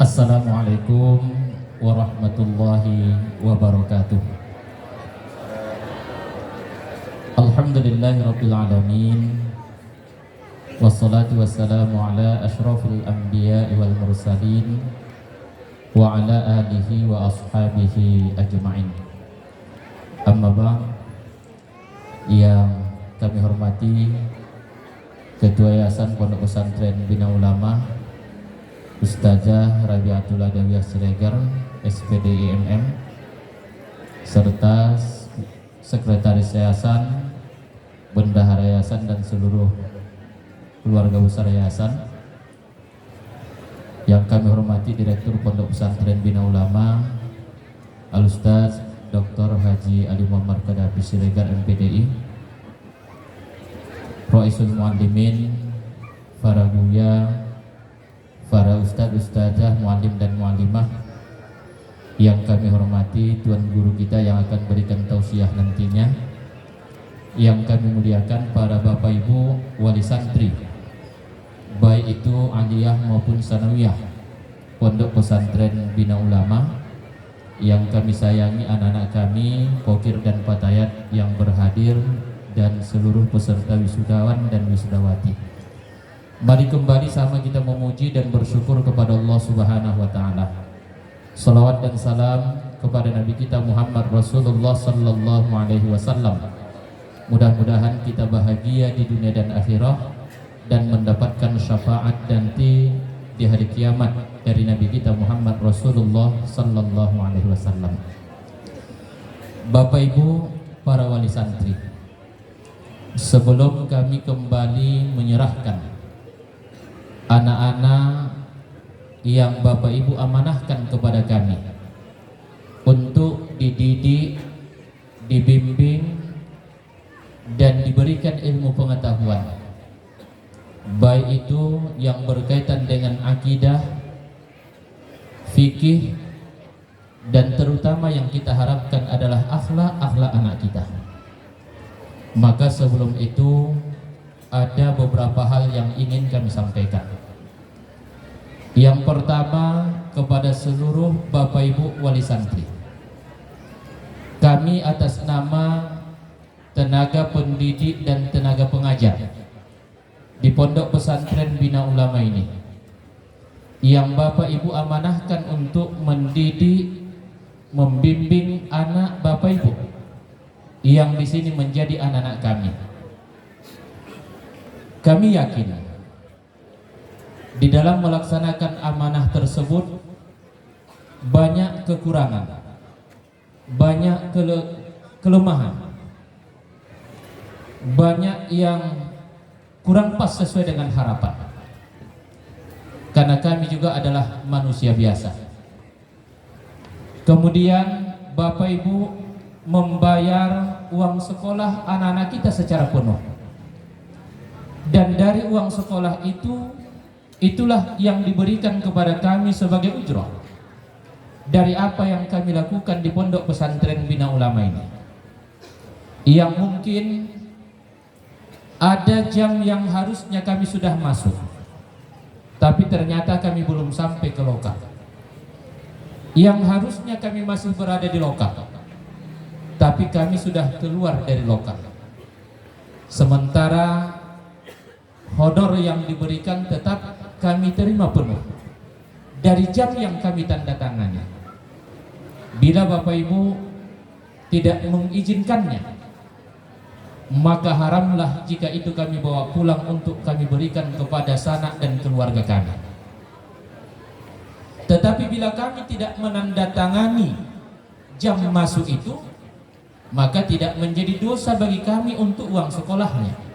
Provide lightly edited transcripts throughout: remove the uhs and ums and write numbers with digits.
Assalamualaikum warahmatullahi wabarakatuh. Alhamdulillahirabbil alamin. Wassalatu wassalamu ala asyrafil anbiya'i wal mursalin wa ala alihi wa ashabihi ajma'in. Amma ba'd. Yang kami hormati Ketua Yayasan Pondok Pesantren Bina Ulama Ustazah Rabiatul Adawiyah Siregar SPD IMM, serta Sekretaris Yayasan, Bendahara Yayasan, dan seluruh keluarga besar Yayasan. Yang kami hormati Direktur Pondok Pesantren Bina Ulama Al-Ustaz Dr. Haji Ali Muhammad Qaddafi Siregar MPDI, Roisul Muallimin, para buya, para ustadz, ustazah, muallim dan muallimah yang kami hormati, tuan guru kita yang akan berikan tausiah nantinya, yang kami muliakan para bapak ibu wali santri, baik itu aliyah maupun sanawiyah Pondok Pesantren Bina Ulama, yang kami sayangi anak-anak kami, pokir dan patayat yang berhadir, dan seluruh peserta wisudawan dan wisudawati. Mari kembali sama kita memuji dan bersyukur kepada Allah Subhanahu wa taala. Salawat dan salam kepada Nabi kita Muhammad Rasulullah sallallahu alaihi wasallam. Mudah-mudahan kita bahagia di dunia dan akhirat dan mendapatkan syafaat nanti di hari kiamat dari Nabi kita Muhammad Rasulullah sallallahu alaihi wasallam. Bapak Ibu para wali santri, sebelum kami kembali menyerahkan anak-anak yang Bapak Ibu amanahkan kepada kami untuk dididik, dibimbing, dan diberikan ilmu pengetahuan, baik itu yang berkaitan dengan akidah, fikih, dan terutama yang kita harapkan adalah akhlak anak kita. Maka sebelum itu ada beberapa hal yang ingin kami sampaikan. Yang pertama, kepada seluruh Bapak Ibu wali santri, kami atas nama tenaga pendidik dan tenaga pengajar di Pondok Pesantren Bina Ulama ini, yang Bapak Ibu amanahkan untuk mendidik, membimbing anak Bapak Ibu yang di sini menjadi anak-anak kami. Kami yakin di dalam melaksanakan amanah tersebut banyak kekurangan, banyak kelemahan, banyak yang kurang pas sesuai dengan harapan. Karena kami juga adalah manusia biasa. Kemudian Bapak Ibu membayar uang sekolah anak-anak kita secara penuh, dan dari uang sekolah itulah yang diberikan kepada kami sebagai ujrah dari apa yang kami lakukan di Pondok Pesantren Bina Ulama ini. Yang mungkin ada jam yang harusnya kami sudah masuk, tapi ternyata kami belum sampai ke lokal. Yang harusnya kami masih berada di lokal, tapi kami sudah keluar dari lokal. Sementara honor yang diberikan tetap kami terima penuh dari jam yang kami tanda tangani. Bila Bapak Ibu tidak mengizinkannya, maka haramlah jika itu kami bawa pulang untuk kami berikan kepada sanak dan keluarga kami. Tetapi bila kami tidak menandatangani jam masuk itu, maka tidak menjadi dosa bagi kami untuk uang sekolahnya.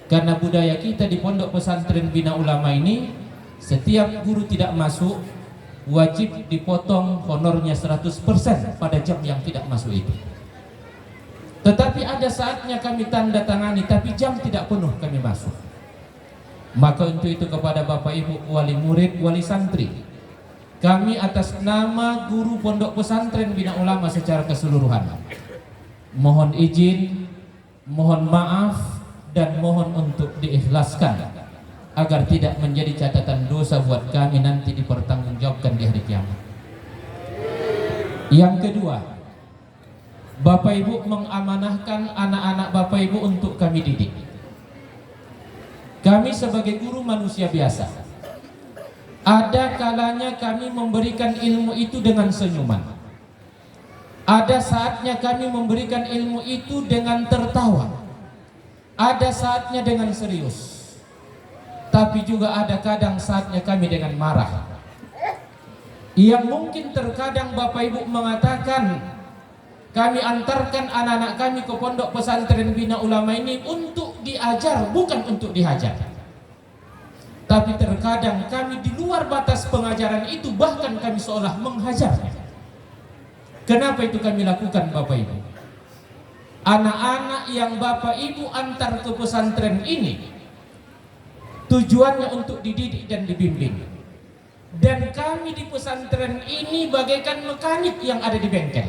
Karena budaya kita di Pondok Pesantren Bina Ulama ini, setiap guru tidak masuk wajib dipotong honornya 100% pada jam yang tidak masuk itu. Tetapi ada saatnya kami tanda tangani, tapi jam tidak penuh kami masuk. Maka untuk itu kepada Bapak Ibu wali murid, wali santri, kami atas nama guru Pondok Pesantren Bina Ulama secara keseluruhan mohon izin, mohon maaf, dan mohon untuk diikhlaskan agar tidak menjadi catatan dosa buat kami nanti dipertanggungjawabkan di Yang kedua, Bapak Ibu mengamanahkan anak-anak Bapak Ibu untuk kami didik. Kami sebagai guru manusia biasa, ada kalanya kami memberikan ilmu itu dengan senyuman. Ada saatnya kami memberikan ilmu itu dengan tertawa. Ada saatnya dengan serius. Tapi juga ada kadang saatnya kami dengan marah. Yang mungkin terkadang Bapak Ibu mengatakan, kami antarkan anak-anak kami ke pondok pesantren Bina Ulama ini untuk diajar, bukan untuk dihajar. Tapi terkadang kami di luar batas pengajaran itu, bahkan kami seolah menghajar. Kenapa itu kami lakukan Bapak Ibu? Anak-anak yang Bapak Ibu antar ke pesantren ini tujuannya untuk dididik dan dibimbing. Dan kami di pesantren ini bagaikan mekanik yang ada di bengkel.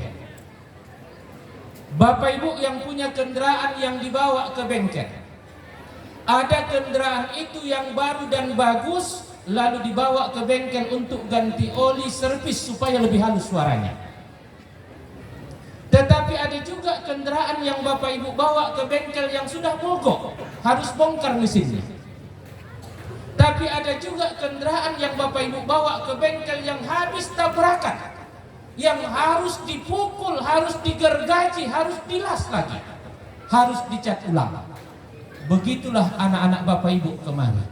Bapak Ibu yang punya kendaraan yang dibawa ke bengkel, ada kendaraan itu yang baru dan bagus, lalu dibawa ke bengkel untuk ganti oli, servis supaya lebih halus suaranya. Tetapi ada juga kendaraan yang Bapak Ibu bawa ke bengkel yang sudah mogok, harus bongkar mesinnya. Tapi ada juga kendaraan yang Bapak Ibu bawa ke bengkel yang habis tabrakan, yang harus dipukul, harus digergaji, harus dilas lagi, harus dicat ulang. Begitulah anak-anak Bapak Ibu kemari.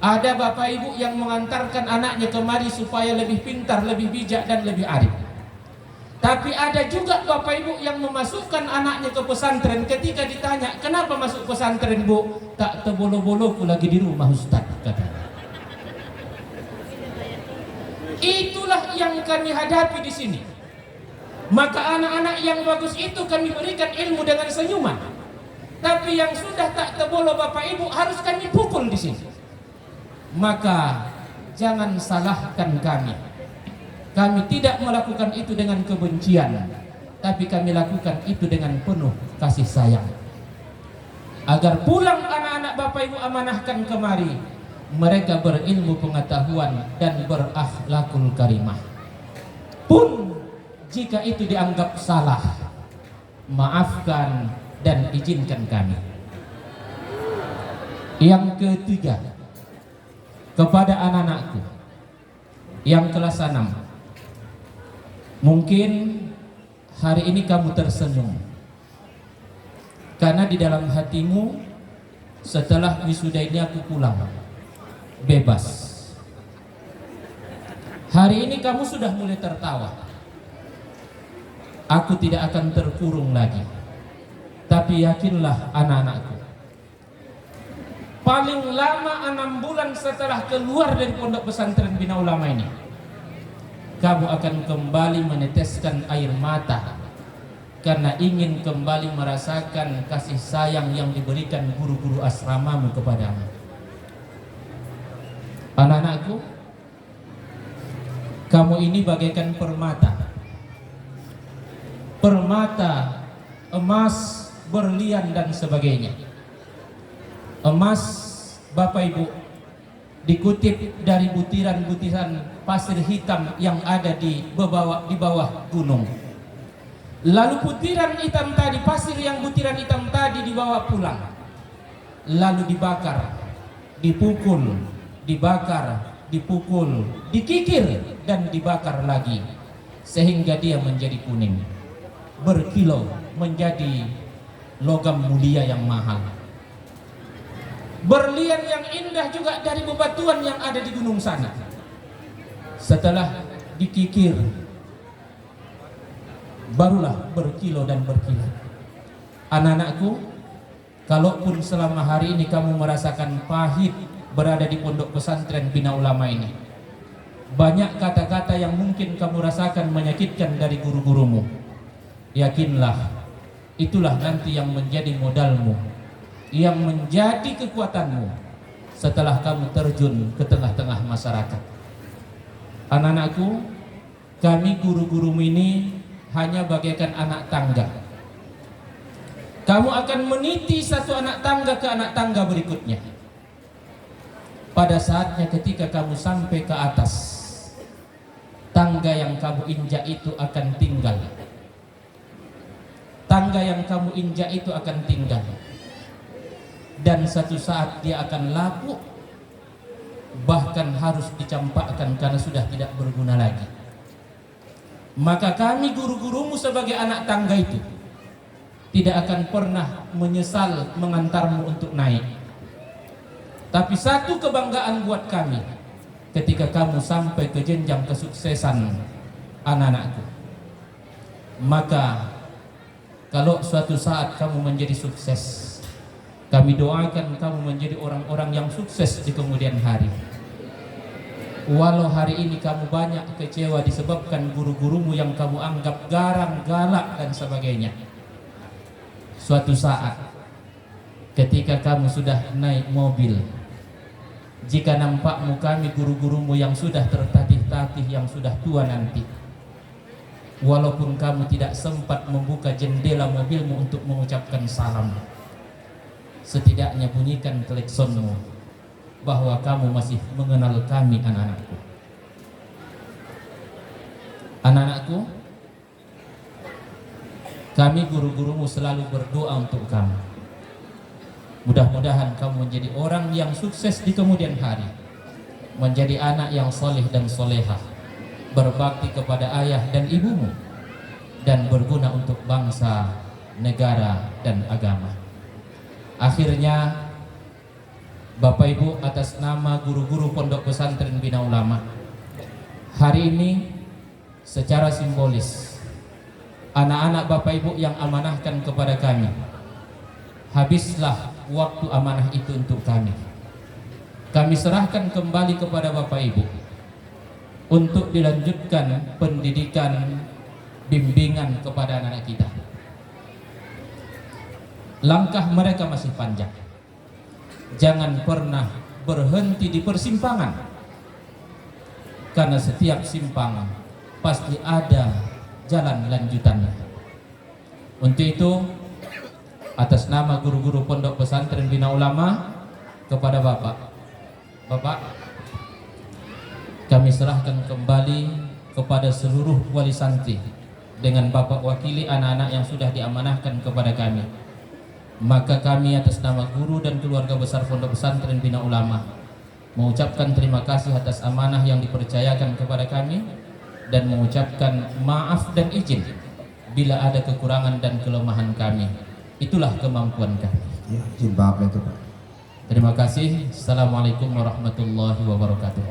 Ada Bapak Ibu yang mengantarkan anaknya kemari supaya lebih pintar, lebih bijak dan lebih arif. Tapi ada juga Bapak Ibu yang memasukkan anaknya ke pesantren, ketika ditanya, kenapa masuk pesantren Bu? Tak tebolo-bolo ku lagi di rumah Ustaz, katanya. Itulah yang kami hadapi di sini. Maka anak-anak yang bagus itu kami berikan ilmu dengan senyuman. Tapi yang sudah tak tebolo Bapak Ibu harus kami pukul di sini. Maka jangan salahkan kami. Kami tidak melakukan itu dengan kebencian, tapi kami lakukan itu dengan penuh kasih sayang. Agar pulang anak-anak Bapak Ibu amanahkan kemari, mereka berilmu pengetahuan dan berakhlakul karimah. Pun jika itu dianggap salah, maafkan dan izinkan kami. Yang ketiga, kepada anak-anakku yang kelas 6, mungkin hari ini kamu tersenyum karena di dalam hatimu setelah wisuda ini aku pulang bebas. Hari ini kamu sudah mulai tertawa. Aku tidak akan terkurung lagi. Tapi yakinlah anak-anakku, paling lama 6 bulan setelah keluar dari pondok pesantren Bina Ulama ini, kamu akan kembali meneteskan air mata karena ingin kembali merasakan kasih sayang yang diberikan guru-guru asramamu kepadamu. Anak-anakku, kamu ini bagaikan permata. Permata, emas, berlian dan sebagainya. Emas, Bapak Ibu, dikutip dari butiran-butiran pasir hitam yang ada di bawah gunung. Lalu butiran hitam tadi, pasir yang butiran hitam tadi dibawa pulang, lalu dibakar, dipukul, dibakar, dipukul, dikikir dan dibakar lagi sehingga dia menjadi kuning, berkilau, menjadi logam mulia yang mahal. Berlian yang indah juga dari bebatuan yang ada di gunung sana. Setelah dikikir, barulah berkilau dan berkilau. Anak-anakku, kalaupun selama hari ini kamu merasakan pahit berada di pondok pesantren Bina Ulama ini, banyak kata-kata yang mungkin kamu rasakan menyakitkan dari guru-gurumu, yakinlah itulah nanti yang menjadi modalmu, yang menjadi kekuatanmu setelah kamu terjun ke tengah-tengah masyarakat. Anak-anakku, kami guru-gurumu ini hanya bagaikan anak tangga. Kamu akan meniti satu anak tangga ke anak tangga berikutnya. Pada saatnya ketika kamu sampai ke atas, tangga yang kamu injak itu akan tinggal. Tangga yang kamu injak itu akan tinggal. Dan satu saat dia akan lapuk, bahkan harus dicampakkan karena sudah tidak berguna lagi. Maka kami guru-gurumu sebagai anak tangga itu tidak akan pernah menyesal mengantarmu untuk naik. Tapi satu kebanggaan buat kami ketika kamu sampai ke jenjang kesuksesan anak-anakku. Maka kalau suatu saat kamu menjadi sukses, kami doakan kamu menjadi orang-orang yang sukses di kemudian hari. Walau hari ini kamu banyak kecewa disebabkan guru-gurumu yang kamu anggap garang, galak dan sebagainya. Suatu saat ketika kamu sudah naik mobil, jika nampakmu kami guru-gurumu yang sudah tertatih-tatih, yang sudah tua nanti, walaupun kamu tidak sempat membuka jendela mobilmu untuk mengucapkan salam, setidaknya bunyikan klaksonmu bahwa kamu masih mengenal kami, anak-anakku. Anak-anakku, kami guru-gurumu selalu berdoa untuk kamu. Mudah-mudahan kamu menjadi orang yang sukses di kemudian hari, menjadi anak yang soleh dan solehah, berbakti kepada ayah dan ibumu, dan berguna untuk bangsa, negara, dan agama. Akhirnya, Bapak Ibu, atas nama guru-guru Pondok Pesantren Bina Ulama, hari ini secara simbolis anak-anak Bapak Ibu yang amanahkan kepada kami, habislah waktu amanah itu untuk kami. Kami serahkan kembali kepada Bapak Ibu untuk dilanjutkan pendidikan, bimbingan kepada anak-anak kita. Langkah mereka masih panjang. Jangan pernah berhenti di persimpangan, karena setiap simpang pasti ada jalan lanjutannya. Untuk itu, atas nama guru-guru Pondok Pesantren Bina Ulama, kepada Bapak, kami serahkan kembali kepada seluruh wali santri dengan Bapak wakili anak-anak yang sudah diamanahkan kepada kami. Maka kami atas nama guru dan keluarga besar Pondok Pesantren Bina Ulama mengucapkan terima kasih atas amanah yang dipercayakan kepada kami, dan mengucapkan maaf dan izin bila ada kekurangan dan kelemahan kami. Itulah kemampuan kami. Ya, izin maaf itu, Pak. Terima kasih. Assalamualaikum warahmatullahi wabarakatuh.